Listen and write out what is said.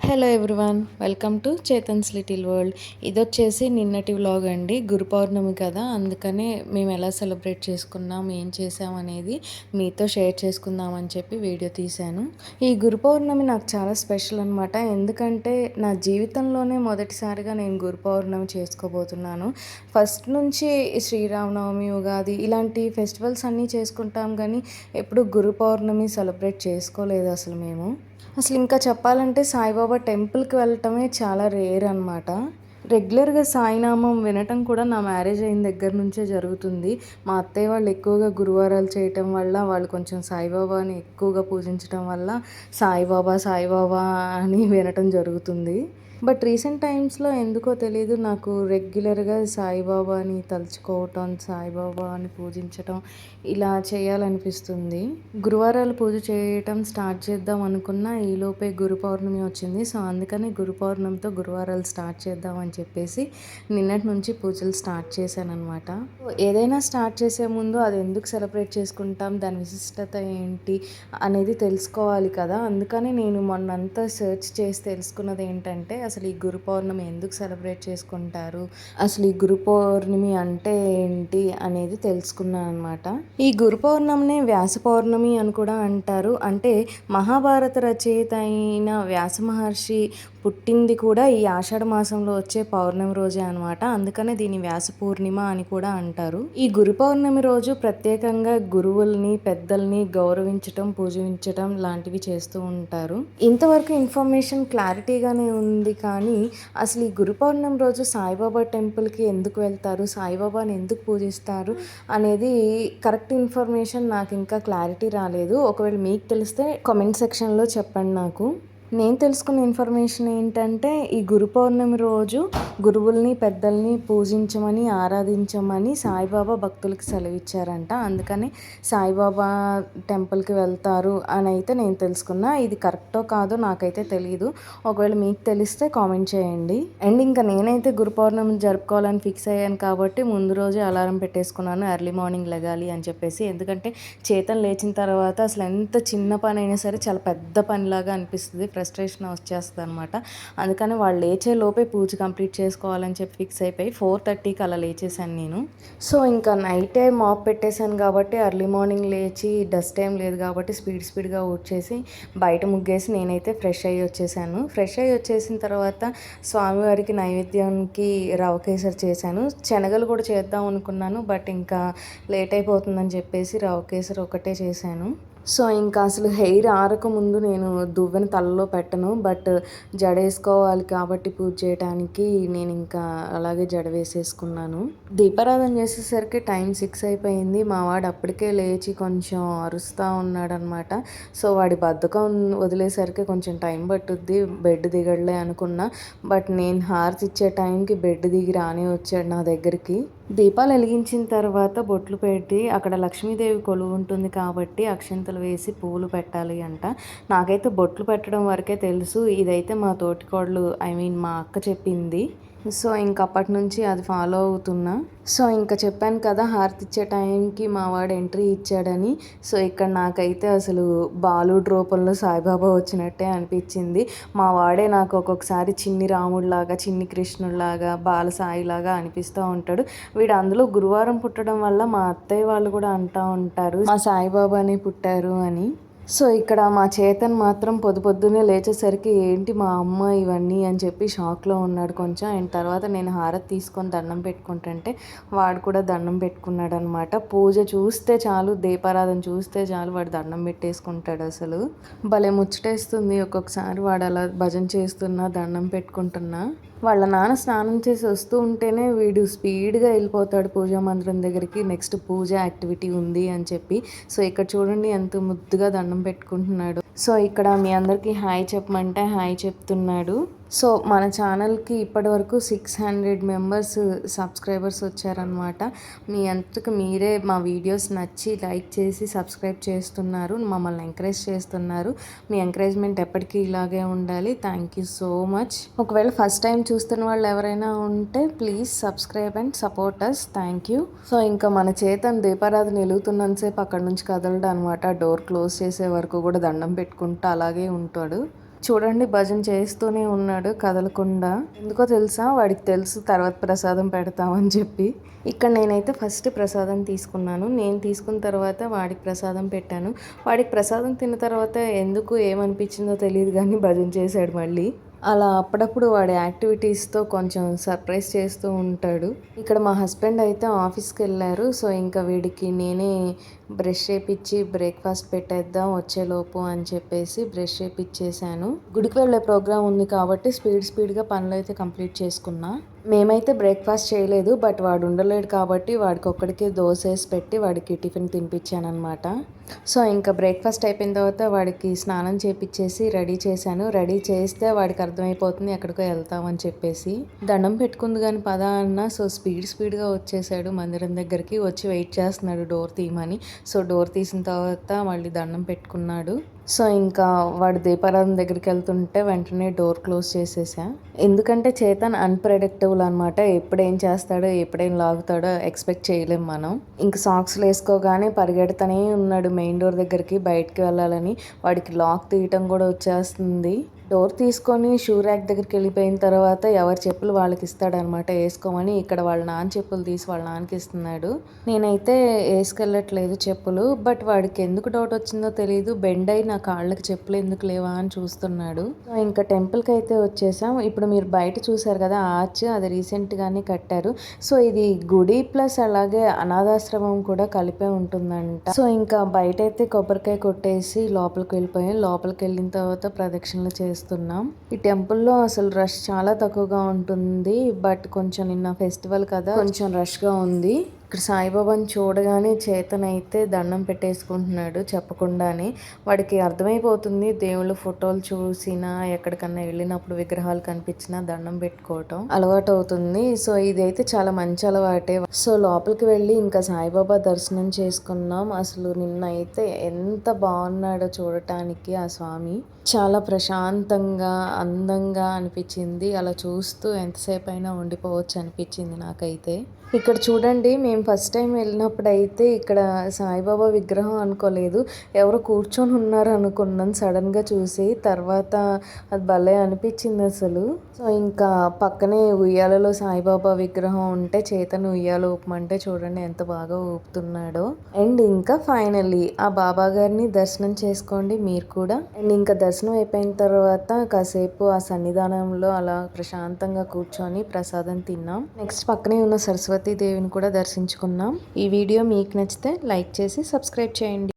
Hello everyone, welcome to Chetan's little world. ఇదొచ్చేసి నిన్నటి vlog అండి. గురు పౌర్ణమి కదా, అందుకనే మేము ఎలా సెలబ్రేట్ చేసుకున్నాం, ఏం చేసాం అనేది మీతో షేర్ చేసుకుందామని చెప్పి వీడియో తీశాను. ఈ గురు పౌర్ణమి నాకు చాలా స్పెషల్ అనమాట. ఎందుకంటే నా జీవితంలోనే మొదటిసారిగా నేను గురు పౌర్ణమి చేసుకోబోతున్నాను. ఫస్ట్ నుంచి శ్రీరామనవమి, ఉగాది ఇలాంటి ఫెస్టివల్స్ అన్నీ చేసుకుంటాం, కానీ ఎప్పుడు గురు పౌర్ణమి సెలబ్రేట్ చేసుకోలేదు అసలు మేము. అసలు ఇంకా చెప్పాలంటే సాయిబాబా టెంపుల్కి వెళ్ళటమే చాలా రేర్ అనమాట. రెగ్యులర్గా సాయినామం వినటం కూడా నా మ్యారేజ్ అయిన దగ్గర నుంచే జరుగుతుంది. మా అత్తయ్య వాళ్ళు ఎక్కువగా గురువారాలు చేయటం వల్ల, వాళ్ళు కొంచెం సాయిబాబాని ఎక్కువగా పూజించడం వల్ల సాయిబాబా సాయిబాబా అని వినటం జరుగుతుంది. బట్ రీసెంట్ టైమ్స్లో ఎందుకో తెలియదు, నాకు రెగ్యులర్గా సాయిబాబాని తలుచుకోవటం, సాయిబాబాని పూజించటం ఇలా చేయాలనిపిస్తుంది. గురువారాలు పూజ చేయటం స్టార్ట్ చేద్దాం అనుకున్న ఈలోపే గురు పౌర్ణమి వచ్చింది. సో అందుకని గురు పౌర్ణమితో గురువారాలు స్టార్ట్ చేద్దాం అని చెప్పేసి నిన్నటి నుంచి పూజలు స్టార్ట్ చేశాను అనమాట. ఏదైనా స్టార్ట్ చేసే ముందు అది ఎందుకు సెలబ్రేట్ చేసుకుంటాం, దాని విశిష్టత ఏంటి అనేది తెలుసుకోవాలి కదా. అందుకని నేను మొన్నంతా సెర్చ్ చేసి తెలుసుకున్నది ఏంటంటే, అసలు ఈ గురు పౌర్ణమి ఎందుకు సెలబ్రేట్ చేసుకుంటారు, అసలు ఈ గురు పౌర్ణమి అంటే ఏంటి అనేది తెలుసుకున్నాను అనమాట. ఈ గురు పౌర్ణమిని వ్యాస పౌర్ణమి అని కూడా అంటారు. అంటే మహాభారత రచయిత అయిన వ్యాస మహర్షి పుట్టింది కూడా ఈ ఆషాఢ మాసంలో వచ్చే పౌర్ణమి రోజే అనమాట. అందుకనే దీని వ్యాస పూర్ణిమ అని కూడా అంటారు. ఈ గురు పౌర్ణమి రోజు ప్రత్యేకంగా గురువుల్ని, పెద్దల్ని గౌరవించటం, పూజించటం లాంటివి చేస్తూ ఉంటారు. ఇంతవరకు ఇన్ఫర్మేషన్ క్లారిటీగానే ఉంది, కానీ అసలు ఈ గురు పౌర్ణమి రోజు సాయిబాబా టెంపుల్కి ఎందుకు వెళ్తారు, సాయిబాబాని ఎందుకు పూజిస్తారు అనేది కరెక్ట్ ఇన్ఫర్మేషన్ నాకు ఇంకా క్లారిటీ రాలేదు. ఒకవేళ మీకు తెలిస్తే కామెంట్ సెక్షన్లో చెప్పండి నాకు. నేను తెలుసుకున్న ఇన్ఫర్మేషన్ ఏంటంటే, ఈ గురు పౌర్ణమి రోజు గురువుల్ని, పెద్దల్ని పూజించమని, ఆరాధించమని సాయిబాబా భక్తులకి సెలవిచ్చారంట. అందుకని సాయిబాబా టెంపుల్కి వెళ్తారు అని అయితే నేను తెలుసుకున్నా. ఇది కరెక్టో కాదో నాకైతే తెలియదు. ఒకవేళ మీకు తెలిస్తే కామెంట్ చేయండి. అండ్ ఇంకా నేనైతే గురు పౌర్ణమి జరుపుకోవాలని ఫిక్స్ అయ్యాను కాబట్టి ముందు రోజే అలారం పెట్టేసుకున్నాను, ఎర్లీ మార్నింగ్ లెగాలి అని చెప్పేసి. ఎందుకంటే చేతన్ లేచిన తర్వాత అసలు ఎంత చిన్న పని అయినా సరే చాలా పెద్ద పనిలాగా అనిపిస్తుంది, ఫ్రస్ట్రేషన్ వచ్చేస్తుంది అనమాట. అందుకని వాళ్ళు లేచే లోపే పూజ కంప్లీట్ చేసుకోవాలని చెప్పి ఫిక్స్ అయిపోయి 4:30కి అలా లేచేసాను నేను. సో ఇంకా నైటే మాప్ పెట్టేశాను కాబట్టి ఎర్లీ మార్నింగ్ లేచి డస్ట్ ఏం లేదు కాబట్టి స్పీడ్గా ఊడ్చేసి బయట ముగ్గేసి నేనైతే ఫ్రెష్ అయ్యి వచ్చేసాను. ఫ్రెష్ అయ్యి వచ్చేసిన తర్వాత స్వామివారికి నైవేద్యానికి రవ కేసరి చేశాను. శనగలు కూడా చేద్దాం అనుకున్నాను, బట్ ఇంకా లేట్ అయిపోతుందని చెప్పేసి రవ కేసరి ఒకటే చేశాను. సో ఇంకా అసలు హెయిర్ ఆరకముందు నేను దువ్వెన తలలో పెట్టను, బట్ జడ వేసుకోవాలి కాబట్టి పూజ చేయడానికి నేను ఇంకా అలాగే జడ వేసేసుకున్నాను. దీపారాధన చేసేసరికి టైం 6 అయిపోయింది. మా వాడు అప్పటికే లేచి కొంచెం అరుస్తూ ఉన్నాడనమాట. సో వాడి బద్ధకం వదిలేసరికి కొంచెం టైం పట్టుద్ది, బెడ్ దిగడలే అనుకున్నా. బట్ నేను హారతి ఇచ్చే టైంకి బెడ్ దిగి రాని వచ్చాడు నా దగ్గరికి. దీపాలు వెలిగించిన తర్వాత బొట్లు పెట్టి, అక్కడ లక్ష్మీదేవి కొలువు ఉంటుంది కాబట్టి అక్షంతలు వేసి పువ్వులు పెట్టాలి అంట. నాకైతే బొట్లు పెట్టడం వరకే తెలుసు. ఇదైతే మా తోటికోడలు మా అక్క చెప్పింది. సో ఇంక అప్పటి నుంచి అది ఫాలో అవుతున్నా. సో ఇంకా చెప్పాను కదా, హారతి ఇచ్చే టైంకి మా వాడు ఎంట్రీ ఇచ్చాడని. సో ఇక్కడ నాకైతే అసలు బాలుడు రూపంలో సాయిబాబా వచ్చినట్టే అనిపించింది. మా వాడే నాకు ఒక్కొక్కసారి చిన్ని రాముడిలాగా, చిన్ని కృష్ణుడిలాగా, బాల సాయిలాగా అనిపిస్తూ ఉంటాడు. వీడు అందులో గురువారం పుట్టడం వల్ల మా అత్తయ్య వాళ్ళు కూడా అంటూ ఉంటారు మా సాయిబాబాని పుట్టారు అని. సో ఇక్కడ మా చేతన్ మాత్రం పొద్దున్నే లేచేసరికి ఏంటి మా అమ్మ ఇవన్నీ అని చెప్పి షాక్లో ఉన్నాడు కొంచెం. అండ్ తర్వాత నేను హారతి తీసుకొని దండం పెట్టుకుంటుంటే వాడు కూడా దండం పెట్టుకున్నాడు అనమాట. పూజ చూస్తే చాలు, దీపారాధన చూస్తే చాలు వాడు దండం పెట్టేసుకుంటాడు. అసలు భలే ముచ్చటేస్తుంది ఒక్కొక్కసారి వాడు అలా భజన చేస్తున్నా, దండం పెట్టుకుంటున్నా. వాళ్ళ నాన్న స్నానం చేసి వస్తూ ఉంటేనే వీడు స్పీడ్గా వెళ్ళిపోతాడు పూజా మందిరం దగ్గరికి, నెక్స్ట్ పూజ యాక్టివిటీ ఉంది అని చెప్పి. సో ఇక్కడ చూడండి ఎంత ముద్దుగా దండం పెట్టుకుంటున్నాడు. సో ఇక్కడ మీ అందరికీ హాయ్ చెప్పమంటే హాయ్ చెప్తున్నాడు. సో మన ఛానల్కి ఇప్పటి వరకు 600 మెంబర్స్ సబ్స్క్రైబర్స్ వచ్చారనమాట. మీ అంతకు మీరే మా వీడియోస్ నచ్చి లైక్ చేసి సబ్స్క్రైబ్ చేస్తున్నారు, మమ్మల్ని ఎంకరేజ్ చేస్తున్నారు. మీ ఎంకరేజ్మెంట్ ఎప్పటికీ ఇలాగే ఉండాలి. Thank you so much. ఒకవేళ ఫస్ట్ టైం చూస్తున్న వాళ్ళు ఎవరైనా ఉంటే please subscribe and support us. Thank you. So ఇంకా మన చేతన్ దీపారాధన వెలుగుతున్నంతసేపు అక్కడ నుంచి కదలడు అనమాట. డోర్ క్లోజ్ చేసే వరకు కూడా దండం పెట్టుకుంటూ అలాగే ఉంటాడు. చూడండి భజన చేస్తూనే ఉన్నాడు కదలకుండా. ఎందుకో తెలుసా, వాడికి తెలుసు తర్వాత ప్రసాదం పెడతామని చెప్పి. ఇక్కడ నేనైతే ఫస్ట్ ప్రసాదం తీసుకున్నాను. నేను తీసుకున్న తర్వాత వాడికి ప్రసాదం పెట్టాను. వాడికి ప్రసాదం తిన్న తర్వాత ఎందుకు ఏమనిపించిందో తెలియదు కానీ భజన చేశాడు మళ్ళీ. అలా అప్పుడప్పుడు వాడి యాక్టివిటీస్తో కొంచెం సర్ప్రైజ్ చేస్తూ ఉంటాడు. ఇక్కడ మా హస్బెండ్ అయితే ఆఫీస్కి వెళ్ళారు. సో ఇంకా వీడికి నేనే బ్రష్ చేపించి బ్రేక్ఫాస్ట్ పెట్టేద్దాం వచ్చేలోపు అని చెప్పేసి బ్రష్ చేపించేసాను. గుడికి వెళ్ళే ప్రోగ్రాం ఉంది కాబట్టి స్పీడ్గా పనులు అయితే కంప్లీట్ చేసుకున్నా. మేమైతే బ్రేక్ఫాస్ట్ చేయలేదు, బట్ వాడు ఉండలేడు కాబట్టి వాడికి ఒక్కడికే దోశ వేసి పెట్టి వాడికి టిఫిన్ తినిపించాను అనమాట. సో ఇంకా బ్రేక్ఫాస్ట్ అయిపోయిన తర్వాత వాడికి స్నానం చేపించేసి రెడీ చేశాను. రెడీ చేస్తే వాడికి అర్థమైపోతుంది ఎక్కడికో వెళ్తామని చెప్పేసి. దండం పెట్టుకుంది కానీ పద అన్న. సో స్పీడ్గా వచ్చేసాడు మందిరం దగ్గరికి. వచ్చి వెయిట్ చేస్తున్నాడు డోర్ తీయమని. సో డోర్ తీసిన తర్వాత మళ్ళీ దండం పెట్టుకున్నాడు. సో ఇంకా వాడు దీపారాధన దగ్గరికి వెళ్తుంటే వెంటనే డోర్ క్లోజ్ చేసేసా. ఎందుకంటే చేతన్ అన్ప్రెడిక్టబుల్ అనమాట. ఎప్పుడేం చేస్తాడో ఎప్పుడేం లాగుతాడో ఎక్స్పెక్ట్ చేయలేం మనం. ఇంకా సాక్స్లు వేసుకోగానే పరిగెడతానే ఉన్నాడు మెయిన్ డోర్ దగ్గరికి బయటికి వెళ్ళాలని. వాడికి లాక్ తీయటం కూడా వచ్చేస్తుంది. డోర్ తీసుకొని షూ ర్యాక్ దగ్గరికి వెళ్ళిపోయిన తర్వాత ఎవరి చెప్పులు వాళ్ళకి ఇస్తాడనమాట వేసుకోమని. ఇక్కడ వాళ్ళ నాన్న చెప్పులు తీసి వాళ్ళ నాన్నకి ఇస్తున్నాడు. నేనైతే వేసుకెళ్ళట్లేదు చెప్పులు, బట్ వాడికి ఎందుకు డౌట్ వచ్చిందో తెలియదు. బెండ్ అయి నా కాళ్ళకి చెప్పులు ఎందుకు లేవా అని చూస్తున్నాడు. ఇంకా టెంపుల్కి అయితే వచ్చేసాం. ఇప్పుడు మీరు బయట చూసారు కదా ఆర్చ్, అది రీసెంట్గానే కట్టారు. సో ఇది గుడి ప్లస్ అలాగే అనాథాశ్రమం కూడా కలిపే ఉంటుందంట. సో ఇంకా బయట అయితే కొబ్బరికాయ కొట్టేసి లోపలికి వెళ్ళిపోయాం. లోపలికి వెళ్ళిన తర్వాత ప్రదక్షిణలు చేస్తున్నాం. ఈ టెంపుల్లో అసలు రష్ చాలా తక్కువగా ఉంటుంది, బట్ కొంచెం నిన్న ఫెస్టివల్ కదా కొంచెం రష్గా ఉంది. ఇక్కడ సాయిబాబాని చూడగానే చేతన్ అయితే దండం పెట్టేసుకుంటున్నాడు చెప్పకుండానే. వాడికి అర్థమైపోతుంది దేవుళ్ళ ఫోటోలు చూసినా ఎక్కడికన్నా వెళ్ళినప్పుడు విగ్రహాలు కనిపించినా దండం పెట్టుకోవటం అలవాటు అవుతుంది. సో ఇదైతే చాలా మంచి అలవాటే. సో లోపలికి వెళ్ళి ఇంకా సాయిబాబా దర్శనం చేసుకున్నాం. అసలు నిన్న అయితే ఎంత బాగున్నాడో చూడటానికి ఆ స్వామి. చాలా ప్రశాంతంగా అందంగా అనిపించింది. అలా చూస్తూ ఎంతసేపు అయినా ఉండిపోవచ్చు అనిపించింది నాకైతే. ఇక్కడ చూడండి, మేము ఫస్ట్ టైం వెళ్ళినప్పుడు అయితే ఇక్కడ సాయిబాబా విగ్రహం అనుకోలేదు, ఎవరో కూర్చొని ఉన్నారు అనుకున్నాను సడన్గా చూసి. తర్వాత అది భలే అనిపించింది అసలు. సో ఇంకా పక్కనే ఉయ్యాలలో సాయిబాబా విగ్రహం ఉంటే చేతను ఉయ్యాల ఊపమంటే చూడండి ఎంత బాగా ఊపుతున్నాడో. అండ్ ఇంకా ఫైనల్లీ ఆ బాబా గారిని దర్శనం చేసుకోండి మీరు కూడా. అండ్ ఇంకా దర్శనం అయిపోయిన తర్వాత కాసేపు ఆ సన్నిధానంలో అలా ప్రశాంతంగా కూర్చొని ప్రసాదం తిన్నాం. నెక్స్ట్ పక్కనే ఉన్న సరస్వతి దేవిని కూడా దర్శించుకున్నాం. ఈ వీడియో మీకు నచ్చితే లైక్ చేసి సబ్స్క్రైబ్ చేయండి.